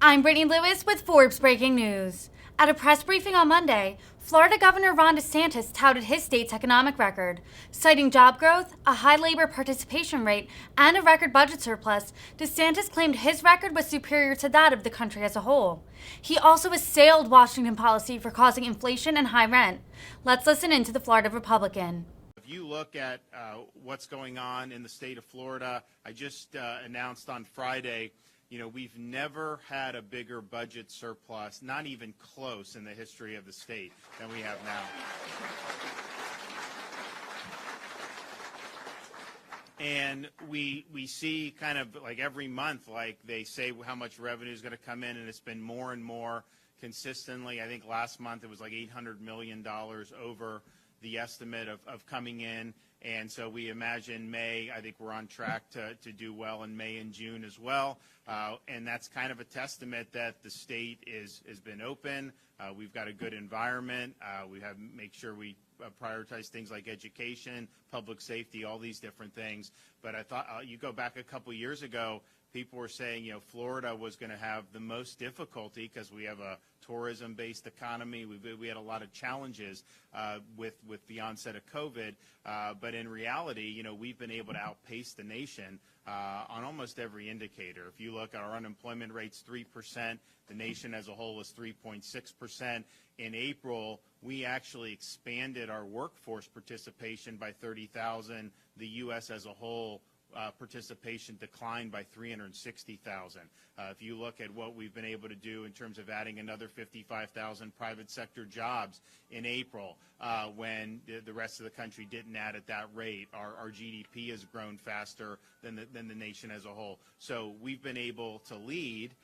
I'm Brittany Lewis with Forbes Breaking News. At a press briefing on Monday, Florida Governor Ron DeSantis touted his state's economic record. Citing job growth, a high labor participation rate, and a record budget surplus, DeSantis claimed his record was superior to that of the country as a whole. He also assailed Washington policy for causing inflation and high rent. Let's listen in to the Florida Republican. If you look at what's going on in the state of Florida, I just announced on Friday, we've never had a bigger budget surplus, not even close in the history of the state, than we have now. And we see kind of like every month, like they say how much revenue is going to come in, and it's been more and more consistently. I think last month it was like $800 million over the estimate of coming in. And so we imagine May, I think we're on track to do well in May and June as well. And that's kind of a testament that the state has been open. We've got a good environment. We have make sure we prioritize things like education, public safety, all these different things. But I thought you go back a couple years ago, people were saying, Florida was going to have the most difficulty because we have a tourism-based economy. We had a lot of challenges with the onset of COVID. But in reality, we've been able to outpace the nation on almost every indicator. If you look at our unemployment rate's 3%, the nation as a whole is 3.6%. In April, we actually expanded our workforce participation by 30,000. The U.S. as a whole participation declined by 360,000. If you look at what we've been able to do in terms of adding another 55,000 private sector jobs in April, when the rest of the country didn't add at that rate, our GDP has grown faster than the nation as a whole. So we've been able to lead,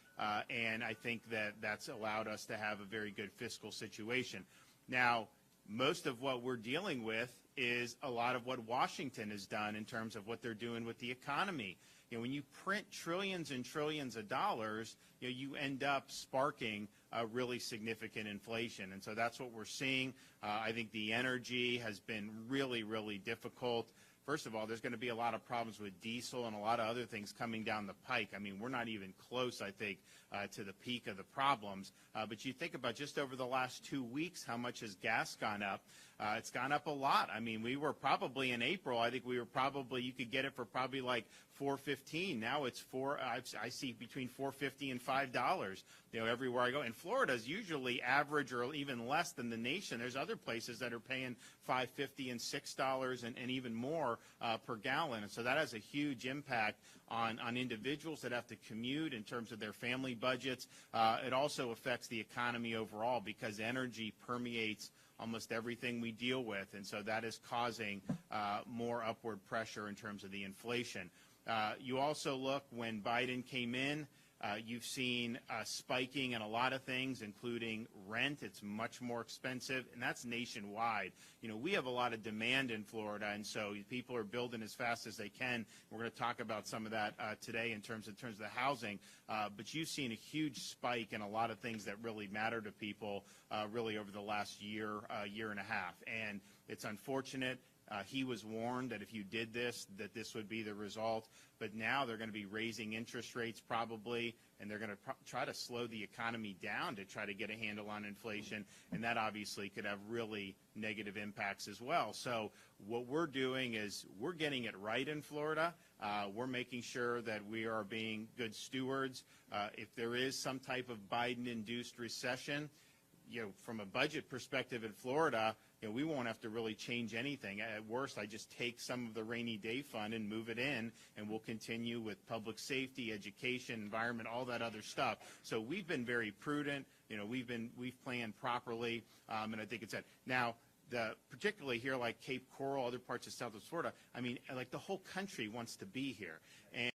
and I think that's allowed us to have a very good fiscal situation. Now, most of what we're dealing with is a lot of what Washington has done in terms of what they're doing with the economy. When you print trillions and trillions of dollars, you end up sparking really significant inflation. And so that's what we're seeing. I think the energy has been really, really difficult. First of all, there's going to be a lot of problems with diesel and a lot of other things coming down the pike. I mean, we're not even close, I think, to the peak of the problems. But you think about just over the last 2 weeks, how much has gas gone up? It's gone up a lot. I mean, we were probably in April, I think we were probably, you could get it for probably like $4.15. Now it's I see between $4.50 and $5, everywhere I go. And Florida's usually average or even less than the nation. There's other places that are paying $5.50 and $6 and even more per gallon. And so that has a huge impact on individuals that have to commute in terms of their family budgets. It also affects the economy overall because energy permeates almost everything we deal with, and so that is causing more upward pressure in terms of the inflation. You also look, when Biden came in, you've seen spiking in a lot of things, including rent. It's much more expensive, and that's nationwide. We have a lot of demand in Florida, and so people are building as fast as they can. We're going to talk about some of that today in terms of the housing. But you've seen a huge spike in a lot of things that really matter to people really over the last year and a half. And it's unfortunate. He was warned that if you did this, that this would be the result. But now they're going to be raising interest rates probably, and they're going to try to slow the economy down to try to get a handle on inflation. And that obviously could have really negative impacts as well. So what we're doing is we're getting it right in Florida. We're making sure that we are being good stewards. If there is some type of Biden-induced recession, from a budget perspective in Florida, we won't have to really change anything. At worst, I just take some of the rainy day fund and move it in, and we'll continue with public safety, education, environment, all that other stuff. So we've been very prudent. We've planned properly, and I think it's that. Now, particularly here like Cape Coral, other parts of Southwest Florida, I mean, like the whole country wants to be here. And